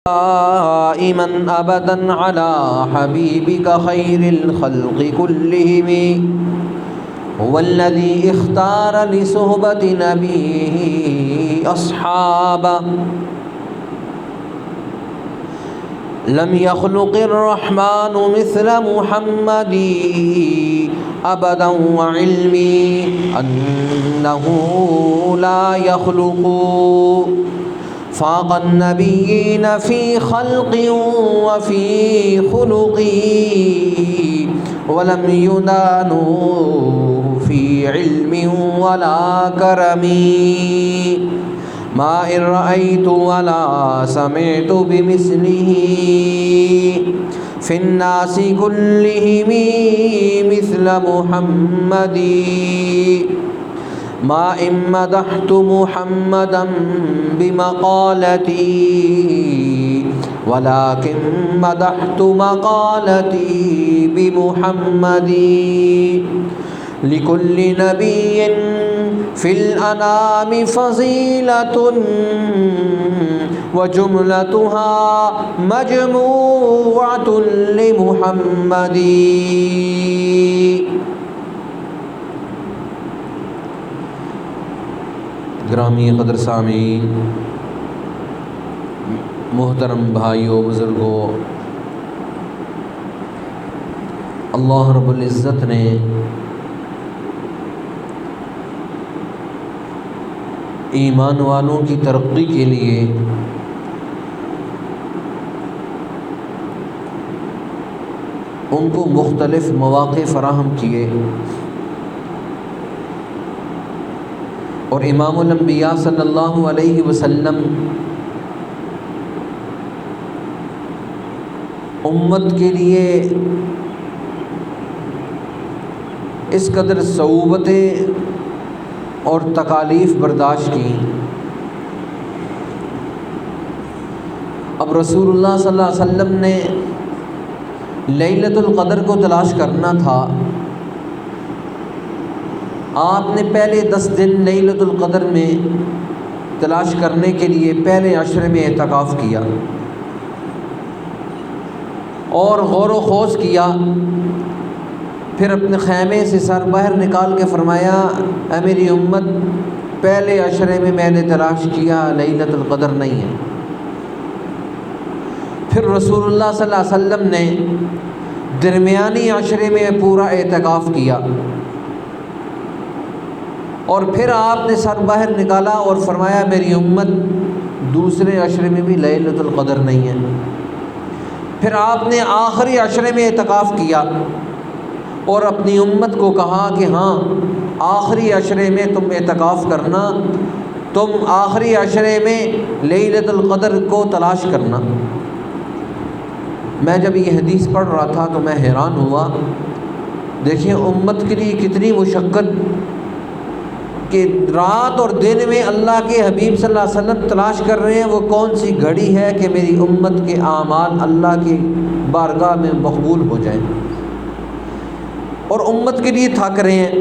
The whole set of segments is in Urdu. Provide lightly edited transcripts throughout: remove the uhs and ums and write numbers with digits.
دائما أبدا على حبيبك خير الخلق كلهم هو الذي اختار لصحبة نبيه أصحابا لم يخلق الرحمن مثل محمد أبدا وعلمي أنه لا يخلق فاق النبيين في خلق وفي خلق ولم يدانوا في علم ولا كرم ما إن رأيت ولا سمعت بمثله في الناس كلهم مثل محمد ما إن مدحت محمدا بمقالتي ولكن مدحت مقالتي بمحمد لكل نبي في الأنام فضيلة وجملتها مجموعة لمحمد. گرامی قدر سامعین، محترم بھائیوں، بزرگوں، اللہ رب العزت نے ایمان والوں کی ترقی کے لیے ان کو مختلف مواقع فراہم کیے، اور امام الانبیاء صلی اللہ علیہ وسلم امت کے لیے اس قدر صعوبتیں اور تکالیف برداشت کیں۔ اب رسول اللہ صلی اللہ علیہ وسلم نے لیلۃ القدر کو تلاش کرنا تھا۔ آپ نے پہلے 10 دن لیلۃ القدر میں تلاش کرنے کے لیے پہلے عشرے میں اعتکاف کیا اور غور و خوض کیا، پھر اپنے خیمے سے سر باہر نکال کے فرمایا، اے میری امت، پہلے عشرے میں نے تلاش کیا، لیلۃ القدر نہیں ہے۔ پھر رسول اللہ صلی اللہ علیہ وسلم نے درمیانی عشرے میں پورا اعتکاف کیا، اور پھر آپ نے سر باہر نکالا اور فرمایا، میری امت، دوسرے عشرے میں بھی لیلۃ القدر نہیں ہے۔ پھر آپ نے آخری عشرے میں اعتکاف کیا اور اپنی امت کو کہا کہ ہاں، آخری عشرے میں تم اعتکاف کرنا، تم آخری عشرے میں لیلۃ القدر کو تلاش کرنا۔ میں جب یہ حدیث پڑھ رہا تھا تو میں حیران ہوا، دیکھیں امت کے لیے کتنی مشقت کہ رات اور دن میں اللہ کے حبیب صلی اللہ علیہ وسلم تلاش کر رہے ہیں وہ کون سی گھڑی ہے کہ میری امت کے اعمال اللہ کی بارگاہ میں مقبول ہو جائیں، اور امت کے لیے تھک رہے ہیں۔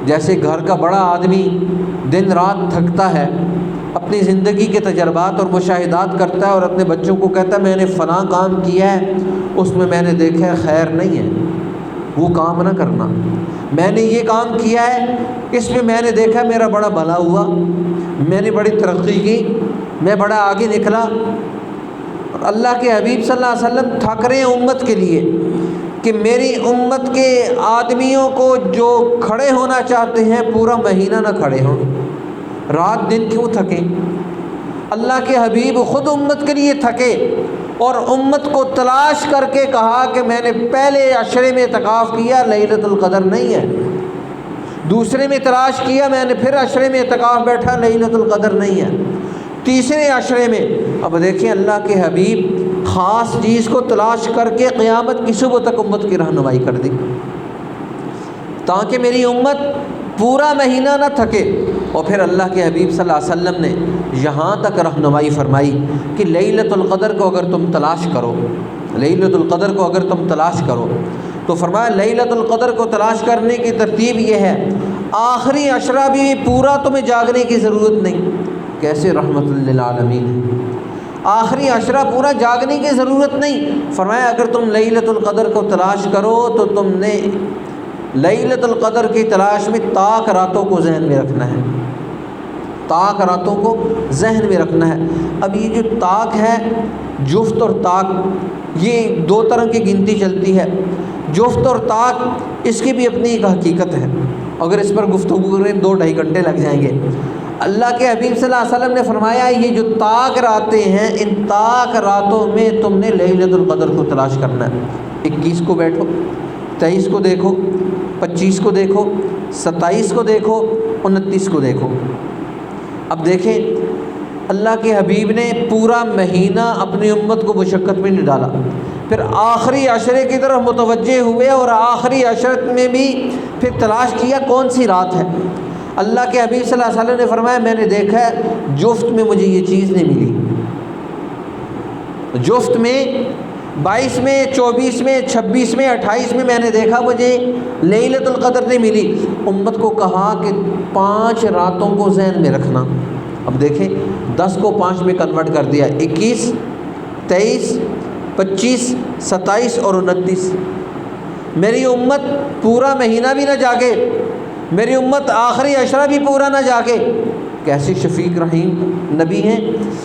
جیسے گھر کا بڑا آدمی دن رات تھکتا ہے، اپنی زندگی کے تجربات اور مشاہدات کرتا ہے اور اپنے بچوں کو کہتا ہے میں نے فلاں کام کیا ہے، اس میں میں نے دیکھا ہے خیر نہیں ہے، وہ کام نہ کرنا۔ میں نے یہ کام کیا ہے، اس میں میں نے دیکھا میرا بڑا بھلا ہوا، میں نے بڑی ترقی کی، میں بڑا آگے نکلا۔ اور اللہ کے حبیب صلی اللہ علیہ وسلم تھک رہے ہیں امت کے لیے کہ میری امت کے آدمیوں کو جو کھڑے ہونا چاہتے ہیں پورا مہینہ نہ کھڑے ہوں، رات دن کیوں تھکیں؟ اللہ کے حبیب خود امت کے لیے تھکے اور امت کو تلاش کر کے کہا کہ میں نے پہلے عشرے میں اعتکاف کیا، لیلۃ القدر نہیں ہے۔ دوسرے میں تلاش کیا، میں نے پھر عشرے میں اعتکاف بیٹھا، لیلۃ القدر نہیں ہے۔ تیسرے عشرے میں، اب دیکھیں اللہ کے حبیب خاص چیز کو تلاش کر کے قیامت کی صبح تک امت کی رہنمائی کر دی تاکہ میری امت پورا مہینہ نہ تھکے۔ اور پھر اللہ کے حبیب صلی اللہ علیہ وسلم نے یہاں تک رہنمائی فرمائی کہ لیلۃ القدر کو اگر تم تلاش کرو، لیلۃ القدر کو اگر تم تلاش کرو تو فرمایا لیلۃ القدر کو تلاش کرنے کی ترتیب یہ ہے، آخری عشرہ بھی پورا تمہیں جاگنے کی ضرورت نہیں۔ کیسے رحمت للعالمین، آخری عشرہ پورا جاگنے کی ضرورت نہیں۔ فرمایا اگر تم لیلۃ القدر کو تلاش کرو تو تم نے لیلۃ القدر کی تلاش میں طاق راتوں کو ذہن میں رکھنا ہے، طاق راتوں کو ذہن میں رکھنا ہے۔ اب یہ جو طاق ہے، جفت اور طاق، یہ دو طرح کی گنتی چلتی ہے۔ جفت اور طاق اس کی بھی اپنی ایک حقیقت ہے، اگر اس پر گفتگو کریں 2-2.5 گھنٹے لگ جائیں گے۔ اللہ کے حبیب صلی اللہ علیہ وسلم نے فرمایا یہ جو طاق راتیں ہیں، ان طاق راتوں میں تم نے لیلۃ القدر کو تلاش کرنا ہے۔ 21 کو بیٹھو، 23 کو دیکھو، 25 کو دیکھو، 27 کو دیکھو، 29 کو دیکھو۔ اب دیکھیں اللہ کے حبیب نے پورا مہینہ اپنی امت کو مشقت میں نہیں ڈالا، پھر آخری عشرے کی طرف متوجہ ہوئے اور آخری عشرت میں بھی پھر تلاش کیا کون سی رات ہے۔ اللہ کے حبیب صلی اللہ علیہ وسلم نے فرمایا میں نے دیکھا ہے جفت میں مجھے یہ چیز نہیں ملی، جفت میں 22 میں، 24 میں، 26 میں، 28 میں نے دیکھا مجھے لیلۃ القدر نہیں ملی۔ امت کو کہا کہ 5 راتوں کو ذہن میں رکھنا۔ اب دیکھیں 10 کو 5 میں کنورٹ کر دیا، 21، 23، 25، 27 اور 29۔ میری امت پورا مہینہ بھی نہ جاگے، میری امت آخری عشرہ بھی پورا نہ جاگے، کیسے شفیق رحیم نبی ہیں۔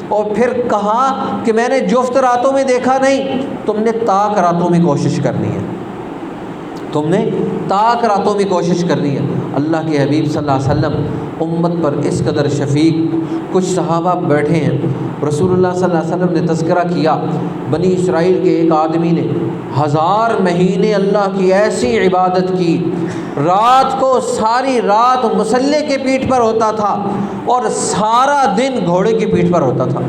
اور پھر کہا کہ میں نے جفت راتوں میں دیکھا نہیں، تم نے طاق راتوں میں کوشش کرنی ہے، تم نے طاق راتوں میں کوشش کرنی ہے۔ اللہ کے حبیب صلی اللہ علیہ وسلم امت پر اس قدر شفیق۔ کچھ صحابہ بیٹھے ہیں، رسول اللہ صلی اللہ علیہ وسلم نے تذکرہ کیا، بنی اسرائیل کے ایک آدمی نے 1000 مہینے اللہ کی ایسی عبادت کی، رات کو ساری رات مسلح کے پیٹھ پر ہوتا تھا اور سارا دن گھوڑے کی پیٹھ پر ہوتا تھا۔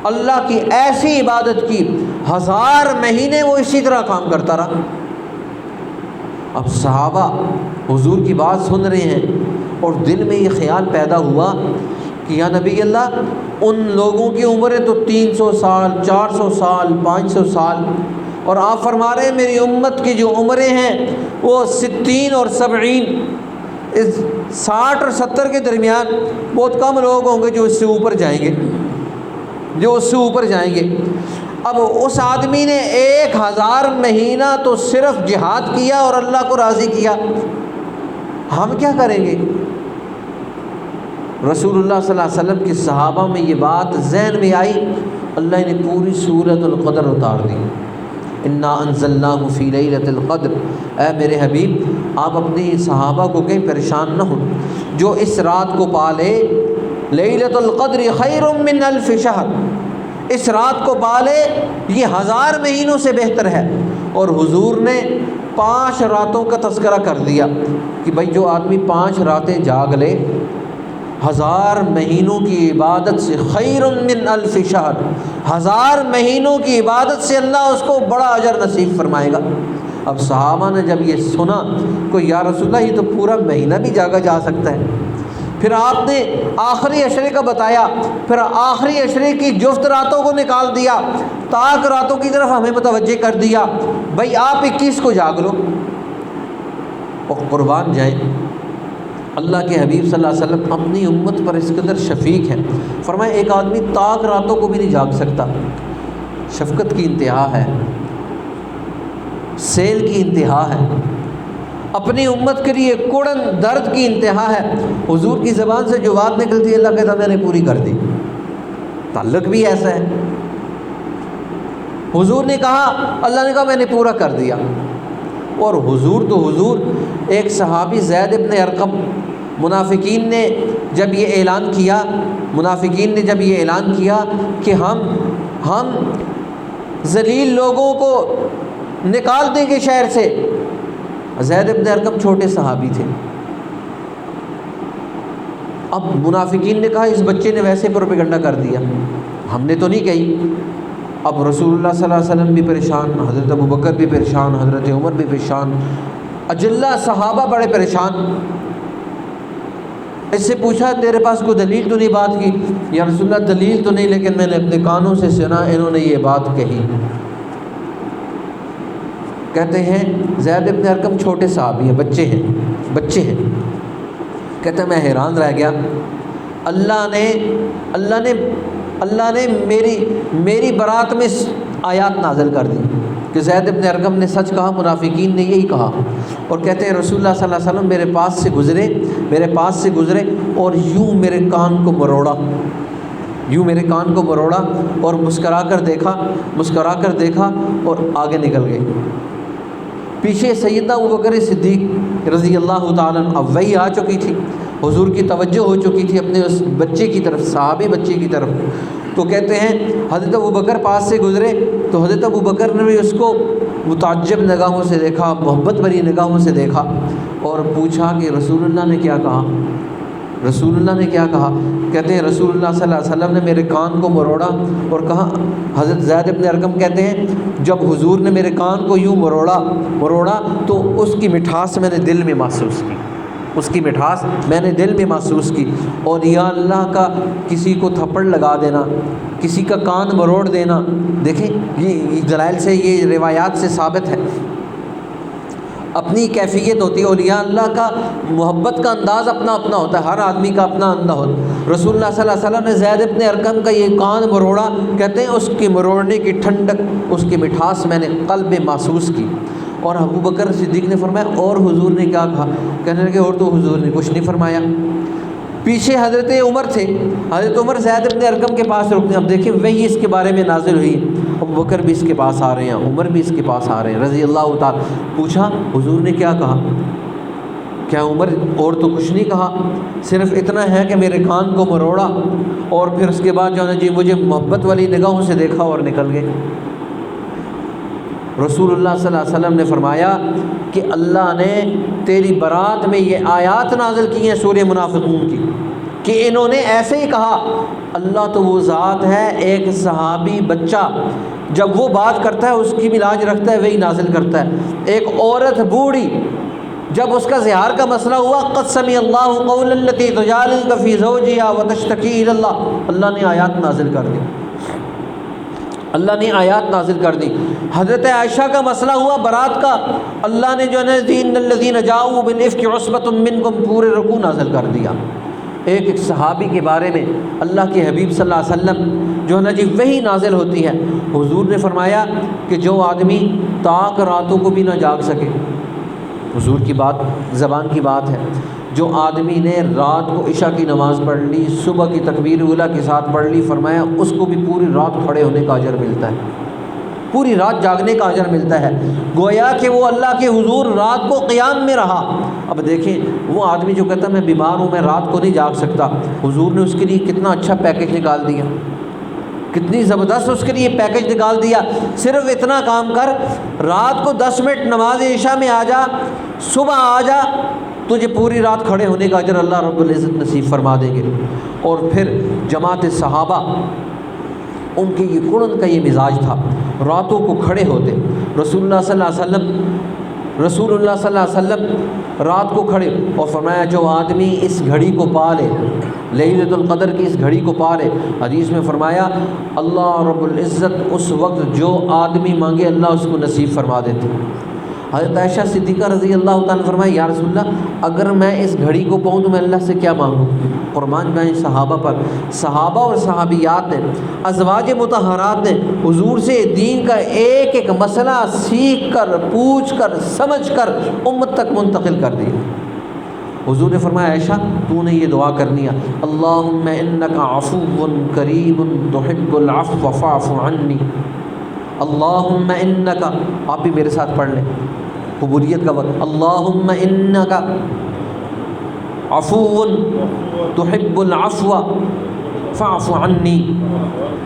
اللہ کی ایسی عبادت کی، 1000 مہینے وہ اسی طرح کام کرتا رہا۔ اب صحابہ حضور کی بات سن رہے ہیں اور دل میں یہ خیال پیدا ہوا کہ یا نبی اللہ، ان لوگوں کی عمریں تو 300 سال، 400 سال، 500 سال، اور آپ فرما رہے ہیں میری امت کی جو عمریں ہیں وہ 60 اور 70، 60 اور 70 کے درمیان، بہت کم لوگ ہوں گے جو اس سے اوپر جائیں گے، جو اس سے اوپر جائیں گے۔ اب اس آدمی نے 1000 مہینہ تو صرف جہاد کیا اور اللہ کو راضی کیا، ہم کیا کریں گے؟ رسول اللہ صلی اللہ علیہ وسلم کے صحابہ میں یہ بات ذہن میں آئی، اللہ نے پوری سورۃ القدر اتار دی۔ انا انزلناہ فی لیلۃ القدر۔ اے میرے حبیب آپ اپنے صحابہ کو کہیں پریشان نہ ہو، جو اس رات کو پالے، لیلۃ القدر خیر من الف شہر، اس رات کو پالے یہ 1000 مہینوں سے بہتر ہے۔ اور حضور نے 5 راتوں کا تذکرہ کر دیا کہ بھائی جو آدمی 5 راتیں جاگ لے 1000 مہینوں کی عبادت سے، خیر من الف شہر، 1000 مہینوں کی عبادت سے اللہ اس کو بڑا اجر نصیب فرمائے گا۔ اب صحابہ نے جب یہ سنا کہ یا رسول اللہ یہ تو پورا مہینہ بھی جاگا جا سکتا ہے، پھر آپ نے آخری عشرے کا بتایا، پھر آخری عشرے کی جفت راتوں کو نکال دیا، طاق راتوں کی طرف ہمیں متوجہ کر دیا، بھائی آپ 21 کو جاگ لو۔ اور قربان جائیں اللہ کے حبیب صلی اللہ علیہ وسلم اپنی امت پر اس قدر شفیق ہے، فرمایا ایک آدمی طاق راتوں کو بھی نہیں جاگ سکتا، شفقت کی انتہا ہے، سیل کی انتہا ہے، اپنی امت کے لیے کڑن درد کی انتہا ہے۔ حضور کی زبان سے جو بات نکلتی ہے اللہ کہتا میں نے پوری کر دی۔ تعلق بھی ایسا ہے، حضور نے کہا اللہ نے کہا میں نے پورا کر دیا۔ اور حضور تو حضور، ایک صحابی زید ابن ارقم، منافقین نے جب یہ اعلان کیا کہ ہم ذلیل لوگوں کو نکال دیں گے شہر سے، زید ابن ارقم چھوٹے صحابی تھے۔ اب منافقین نے کہا اس بچے نے ویسے پروپیگنڈا کر دیا، ہم نے تو نہیں کہی۔ اب رسول اللہ صلی اللہ علیہ وسلم بھی پریشان، حضرت ابوبکر بھی پریشان، حضرت عمر بھی پریشان، اجلہ صحابہ بڑے پریشان۔ اس سے پوچھا تیرے پاس کوئی دلیل تو نہیں بات کی؟ یا رسول اللہ دلیل تو نہیں، لیکن میں نے اپنے کانوں سے سنا انہوں نے یہ بات کہی۔ کہتے ہیں زید ابن ارقم چھوٹے صحابی ہیں، بچے ہیں۔ کہتے ہیں میں حیران رہ گیا، اللہ نے اللہ نے میری برات میں آیات نازل کر دی کہ زید بن ارقم نے سچ کہا، منافقین نے یہی کہا، اور کہتے ہیں رسول اللہ صلی اللہ علیہ وسلم میرے پاس سے گزرے اور یوں میرے کان کو مروڑا اور مسکرا کر دیکھا اور آگے نکل گئے۔ پیچھے سیدنا ابوبکر صدیق رضی اللہ تعالیٰ عنہ، اب وہی آ چکی تھی، حضور کی توجہ ہو چکی تھی اپنے اس بچے کی طرف، صحابی بچے کی طرف، تو کہتے ہیں حضرت ابوبکر پاس سے گزرے تو حضرت ابوبکر نے بھی اس کو متعجب نگاہوں سے دیکھا، محبت بھری نگاہوں سے دیکھا اور پوچھا کہ رسول اللہ نے کیا کہا؟ کہتے ہیں رسول اللہ صلی اللہ علیہ وسلم نے میرے کان کو مروڑا اور کہا، حضرت زید بن ارقم کہتے ہیں جب حضور نے میرے کان کو یوں مروڑا تو اس کی مٹھاس میں نے دل میں محسوس کی، اور یا اللہ کا کسی کو تھپڑ لگا دینا، کسی کا کان مروڑ دینا، دیکھیں یہ دلائل سے، یہ روایات سے ثابت ہے، اپنی کیفیت ہوتی ہے، اولیاء اللہ کا محبت کا انداز اپنا ہوتا ہے، ہر آدمی کا اپنا انداز ہوتا ہے۔ رسول اللہ صلی اللہ علیہ وسلم نے زید بن ارقم کا یہ کان مروڑا، کہتے ہیں اس کی مروڑنے کی ٹھنڈک، اس کی مٹھاس میں نے قلب میں محسوس کی۔ اور ابو بکر صدیق نے فرمایا اور حضور نے کیا کہا؟ کہنے لگے اور تو حضور نے کچھ نہیں فرمایا۔ پیچھے حضرت عمر تھے، حضرت عمر زید بن ارقم کے پاس رکتے ہیں، اب دیکھیں وہی اس کے بارے میں نازل ہوئی، ابو بکر بھی اس کے پاس آ رہے ہیں، عمر بھی اس کے پاس آ رہے ہیں رضی اللہ تعالیٰ۔ پوچھا حضور نے کیا کہا؟ کیا عمر اور تو کچھ نہیں کہا، صرف اتنا ہے کہ میرے کان کو مروڑا اور پھر اس کے بعد جو ہے مجھے محبت والی نگاہوں سے دیکھا اور نکل گئے۔ رسول اللہ صلی اللہ علیہ وسلم نے فرمایا کہ اللہ نے تیری برات میں یہ آیات نازل کی ہیں سورہ منافقون کی کہ انہوں نے ایسے ہی کہا، اللہ تو وہ ذات ہے، ایک صحابی بچہ جب وہ بات کرتا ہے اس کی بھی لاج رکھتا ہے، وہی نازل کرتا ہے۔ ایک عورت بوڑھی جب اس کا زہار کا مسئلہ ہوا، قد سمع اللہ قول التی تجادلک فی زوجہا وتشتکی الی اللہ، اللہ نے آیات نازل کر دی۔ حضرت عائشہ کا مسئلہ ہوا برات کا، اللہ نے جو ہے ان الذین جاؤوا بالافک عصبۃ منکم پورے رکوع نازل کر دیا۔ ایک صحابی کے بارے میں اللہ کے حبیب صلی اللہ علیہ وسلم جو ہے جی وہی نازل ہوتی ہے، حضور نے فرمایا کہ جو آدمی تاک راتوں کو بھی نہ جاگ سکے، حضور کی بات، زبان کی بات ہے، جو آدمی نے رات کو عشاء کی نماز پڑھ لی، صبح کی تکبیر اولیٰ کے ساتھ پڑھ لی، فرمایا اس کو بھی پوری رات کھڑے ہونے کا اجر ملتا ہے، پوری رات جاگنے کا اجر ملتا ہے، گویا کہ وہ اللہ کے حضور رات کو قیام میں رہا۔ اب دیکھیں وہ آدمی جو کہتا ہے میں بیمار ہوں، میں رات کو نہیں جاگ سکتا، حضور نے اس کے لیے کتنا اچھا پیکیج نکال دیا، کتنی زبردست اس کے لیے پیکیج نکال دیا، صرف اتنا کام کر، رات کو 10 منٹ نماز عشاء میں آ جا، صبح آ جا، تجھے پوری رات کھڑے ہونے کا اجر اللہ رب العزت نصیب فرما دیں گے۔ اور پھر جماعت صحابہ، ان کے یہ قرآن کا یہ مزاج تھا، راتوں کو کھڑے ہوتے، رسول اللہ صلی اللہ علیہ وسلم رات کو کھڑے، اور فرمایا جو آدمی اس گھڑی کو پا لے، لیلۃ القدر کی اس گھڑی کو پا لے، حدیث میں فرمایا اللہ رب العزت اس وقت جو آدمی مانگے اللہ اس کو نصیب فرما دیتے۔ حضرت عائشہ صدیقہ رضی اللہ تعالیٰ نے فرمایا یا رسول اللہ اگر میں اس گھڑی کو پاؤں تو میں اللہ سے کیا مانگوں؟ قربان جائیں صحابہ پر، صحابہ اور صحابیات نے، ازواج مطہرات نے حضور سے دین کا ایک ایک مسئلہ سیکھ کر، پوچھ کر، سمجھ کر امت تک منتقل کر دیا۔ حضور نے فرمایا عائشہ تو نے یہ دعا کرنی ہے، اللہم انک عفو کریم تحب العفو فاعف عنی، اللہم انک، آپ بھی میرے ساتھ پڑھ لیں قبولیت کا وقت، اللہم انک عفو تحب العفو فاعف عنی،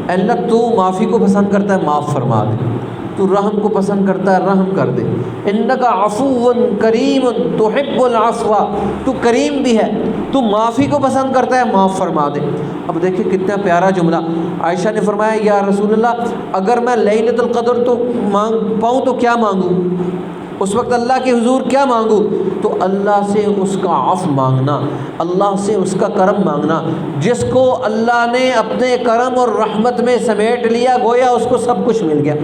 اللہ تو معافی کو پسند کرتا ہے معاف فرما دے، تو رحم کو پسند کرتا ہے رحم کر دے، انک عفو کریم تحب العفو، تو کریم بھی ہے، تو معافی کو پسند کرتا ہے معاف فرما دے۔ اب دیکھیں کتنا پیارا جملہ، عائشہ نے فرمایا یا رسول اللہ اگر میں لیلۃ القدر تو مانگ پاؤں تو کیا مانگوں؟ اس وقت اللہ کے حضور کیا مانگوں؟ تو اللہ سے اس کا عفو مانگنا، اللہ سے اس کا کرم مانگنا، جس کو اللہ نے اپنے کرم اور رحمت میں سمیٹ لیا گویا اس کو سب کچھ مل گیا،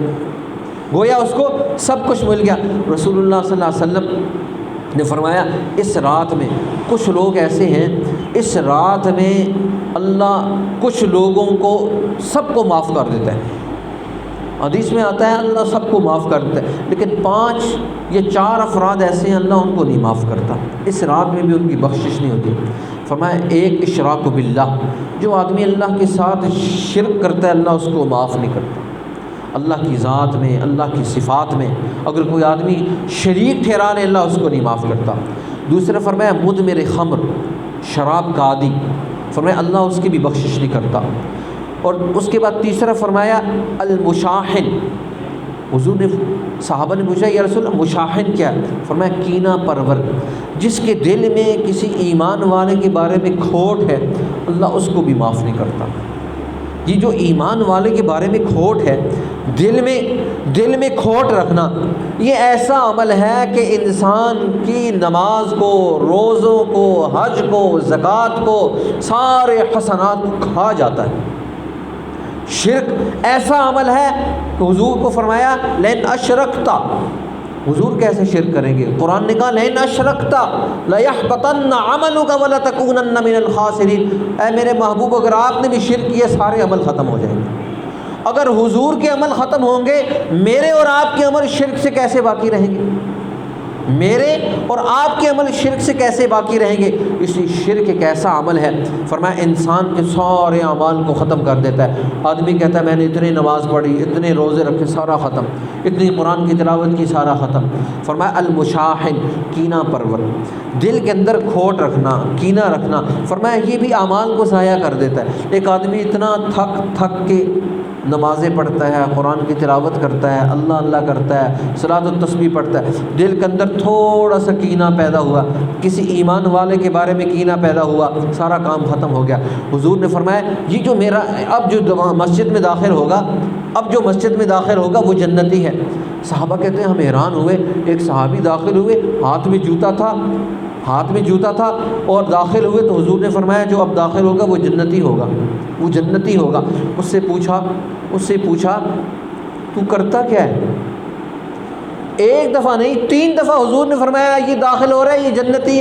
گویا اس کو سب کچھ مل گیا۔ رسول اللہ صلی اللہ علیہ وسلم نے فرمایا اس رات میں کچھ لوگ ایسے ہیں، اس رات میں اللہ کچھ لوگوں کو سب کو معاف کر دیتا ہے، حدیث میں آتا ہے اللہ سب کو معاف کر دیتا ہے، لیکن 5 یا 4 افراد ایسے ہیں اللہ ان کو نہیں معاف کرتا، اس رات میں بھی ان کی بخشش نہیں ہوتی۔ فرمایا ایک اشراک باللہ، جو آدمی اللہ کے ساتھ شرک کرتا ہے اللہ اس کو معاف نہیں کرتا، اللہ کی ذات میں، اللہ کی صفات میں اگر کوئی آدمی شریک ٹھہرا لے اللہ اس کو نہیں معاف کرتا۔ دوسرا فرمایا مدمر خمر، شراب کا عادی، فرمایا اللہ اس کی بھی بخشش نہیں کرتا۔ اور اس کے بعد تیسرا فرمایا المشاحن، حضور نے صحابہ نے پوچھا یا رسول اللہ مشاحن کیا ہے؟ فرمایا کینہ پرور، جس کے دل میں کسی ایمان والے کے بارے میں کھوٹ ہے اللہ اس کو بھی معاف نہیں کرتا۔ یہ جو ایمان والے کے بارے میں کھوٹ ہے، دل میں کھوٹ رکھنا، یہ ایسا عمل ہے کہ انسان کی نماز کو، روزوں کو، حج کو، زکوٰۃ کو، سارے حسنات کو کھا جاتا ہے۔ شرک ایسا عمل ہے کہ حضور کو فرمایا لئن اشرکتا، حضور کیسے شرک کریں گے؟ قرآن نے کہا لئن اشرکتا لیحبطن عملک ولتکونن من الخاسرین، اے میرے محبوب اگر آپ نے بھی شرک کیا سارے عمل ختم ہو جائیں گے۔ اگر حضور کے عمل ختم ہوں گے میرے اور آپ کے عمل شرک سے کیسے باقی رہیں گے؟ میرے اور آپ کے عمل شرک سے کیسے باقی رہیں گے؟ اس لیے شرک ایک ایسا عمل ہے فرمایا انسان کے سارے اعمال کو ختم کر دیتا ہے۔ آدمی کہتا ہے میں نے اتنی نماز پڑھی، اتنے روزے رکھے، سارا ختم، اتنی قرآن کی تلاوت کی، سارا ختم۔ فرمایا المشاحن، کینہ پرور، دل کے اندر کھوٹ رکھنا، کینہ رکھنا، فرمایا یہ بھی اعمال کو ضائع کر دیتا ہے۔ ایک آدمی اتنا تھک کے نمازیں پڑھتا ہے، قرآن کی تلاوت کرتا ہے، اللہ اللہ کرتا ہے، صلاۃ و تسبیح پڑھتا ہے، دل کے اندر تھوڑا سا کینہ پیدا ہوا، کسی ایمان والے کے بارے میں کینہ پیدا ہوا، سارا کام ختم ہو گیا۔ حضور نے فرمایا یہ جو میرا اب جو مسجد میں داخل ہوگا وہ جنتی ہے۔ صحابہ کہتے ہیں ہم حیران ہوئے، ایک صحابی داخل ہوئے، ہاتھ میں جوتا تھا اور داخل ہوئے تو حضور نے فرمایا جو اب داخل ہوگا وہ جنتی ہوگا۔ اس سے پوچھا تو کرتا کیا ہے؟ ایک دفعہ نہیں 3 دفعہ حضور نے فرمایا یہ داخل ہو رہا ہے، یہ جنتی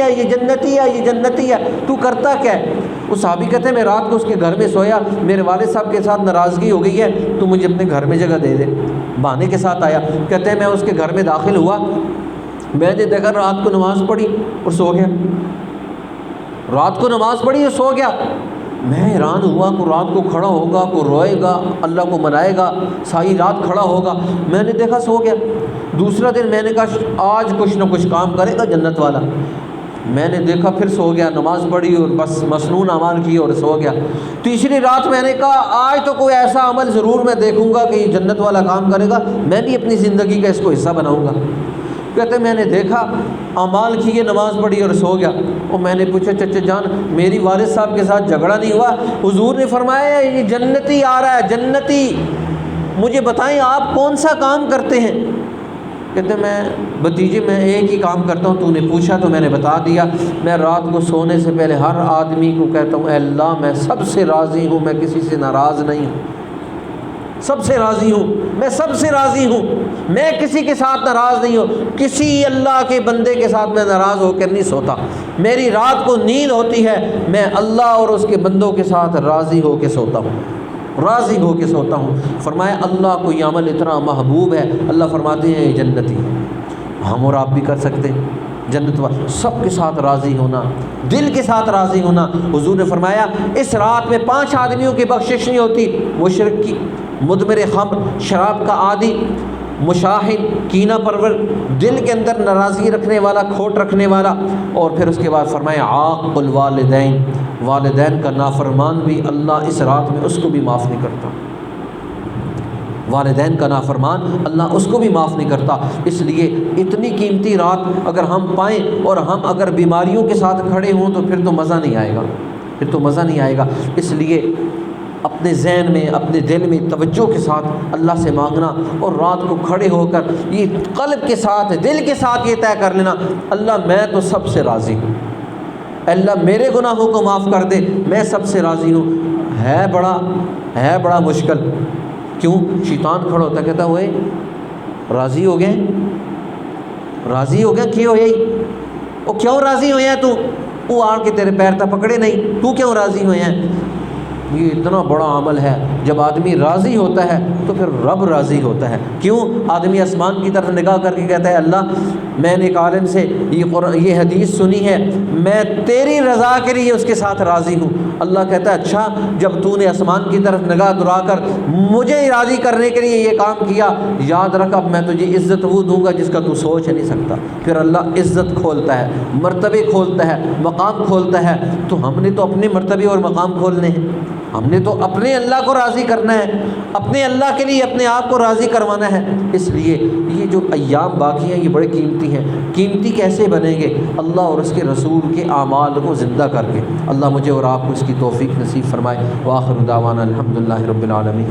ہے، تو کرتا کیا ہے؟ وہ صحابی کہتے ہیں میں رات کو اس کے گھر میں سویا، میرے والد صاحب کے ساتھ ناراضگی ہو گئی ہے تو مجھے اپنے گھر میں جگہ دے دے، بہانے کے ساتھ آیا۔ کہتے ہیں میں اس کے گھر میں داخل ہوا، میں نے دیکھا رات کو نماز پڑھی اور سو گیا۔ میں حیران ہوا کہ رات کو کھڑا ہوگا، کو روئے گا، اللہ کو منائے گا، ساری رات کھڑا ہوگا، میں نے دیکھا سو گیا۔ دوسرا دن میں نے کہا آج کچھ نہ کچھ کام کرے گا جنت والا، میں نے دیکھا پھر سو گیا، نماز پڑھی اور بس مسنون اعمال کیے اور سو گیا۔ تیسری رات میں نے کہا آج تو کوئی ایسا عمل ضرور میں دیکھوں گا کہ یہ جنت والا کام کرے گا، میں بھی اپنی زندگی کا اس کو حصہ بناؤں گا۔ کہتے میں نے دیکھا اعمال کیے، نماز پڑھی اور سو گیا۔ اور میں نے پوچھا چچا جان میری والد صاحب کے ساتھ جھگڑا نہیں ہوا؟ حضور نے فرمایا یہ جنتی آ رہا ہے، جنتی، مجھے بتائیں آپ کون سا کام کرتے ہیں؟ کہتے میں بھتیجے میں ایک ہی کام کرتا ہوں، تو نے پوچھا تو میں نے بتا دیا، میں رات کو سونے سے پہلے ہر آدمی کو کہتا ہوں اے اللہ میں سب سے راضی ہوں، میں کسی سے ناراض نہیں ہوں، سب سے راضی ہوں، میں کسی کے ساتھ ناراض نہیں ہوں، کسی اللہ کے بندے کے ساتھ میں ناراض ہو کر نہیں سوتا۔ میری رات کو نیند ہوتی ہے میں اللہ اور اس کے بندوں کے ساتھ راضی ہو کے سوتا ہوں۔ فرمایا اللہ کو یہ عمل اتنا محبوب ہے، اللہ فرماتے ہیں یہ جنتی ہے۔ ہم اور آپ بھی کر سکتے ہیں جنت والے، سب کے ساتھ راضی ہونا، دل کے ساتھ راضی ہونا۔ حضور نے فرمایا اس رات میں 5 آدمیوں کی بخشش نہیں ہوتی، مشرک کی، مدمر خمر شراب کا عادی، مشاہن کینہ پرور، دل کے اندر ناراضگی رکھنے والا، کھوٹ رکھنے والا، اور پھر اس کے بعد فرمایا عاق الوالدین، والدین کا نافرمان بھی اللہ اس رات میں اس کو بھی معاف نہیں کرتا، والدین کا نافرمان اللہ اس کو بھی معاف نہیں کرتا۔ اس لیے اتنی قیمتی رات اگر ہم پائیں اور ہم اگر بیماریوں کے ساتھ کھڑے ہوں تو پھر تو مزہ نہیں آئے گا، اس لیے اپنے ذہن میں، اپنے دل میں توجہ کے ساتھ اللہ سے مانگنا، اور رات کو کھڑے ہو کر یہ قلب کے ساتھ، دل کے ساتھ یہ طے کر لینا اللہ میں تو سب سے راضی ہوں، اللہ میرے گناہوں کو معاف کر دے، میں سب سے راضی ہوں۔ ہے بڑا مشکل، کیوں؟ شیطان کھڑا ہوتا کہتا ہوئے راضی ہو گئے کیوں ہوئے؟ وہ کیوں راضی ہوئے ہیں تو؟ وہ آڑ کے تیرے پیر تا پکڑے نہیں، تو کیوں راضی ہوئے ہیں؟ یہ اتنا بڑا عمل ہے۔ جب آدمی راضی ہوتا ہے تو پھر رب راضی ہوتا ہے۔ کیوں؟ آدمی آسمان کی طرف نگاہ کر کے کہتا ہے اللہ میں نے ایک عالم سے یہ حدیث سنی ہے، میں تیری رضا کے لیے اس کے ساتھ راضی ہوں۔ اللہ کہتا ہے اچھا، جب تو نے آسمان کی طرف نگاہ دورا کر مجھے راضی کرنے کے لیے یہ کام کیا، یاد رکھ اب میں تجھے عزت وہ دوں گا جس کا تو سوچ نہیں سکتا۔ پھر اللہ عزت کھولتا ہے، مرتبے کھولتا ہے، مقام کھولتا ہے۔ تو ہم نے تو اپنے مرتبے اور مقام کھولنے ہیں، ہم نے تو اپنے اللہ کو راضی کرنا ہے، اپنے اللہ کے لیے اپنے آپ کو راضی کروانا ہے۔ اس لیے یہ جو ایام باقی ہیں یہ بڑے قیمتی ہیں۔ قیمتی کیسے بنیں گے؟ اللہ اور اس کے رسول کے اعمال کو زندہ کر کے۔ اللہ مجھے اور آپ کو اس کی توفیق نصیب فرمائے۔ وآخر دعوانا الحمدللہ رب العالمین۔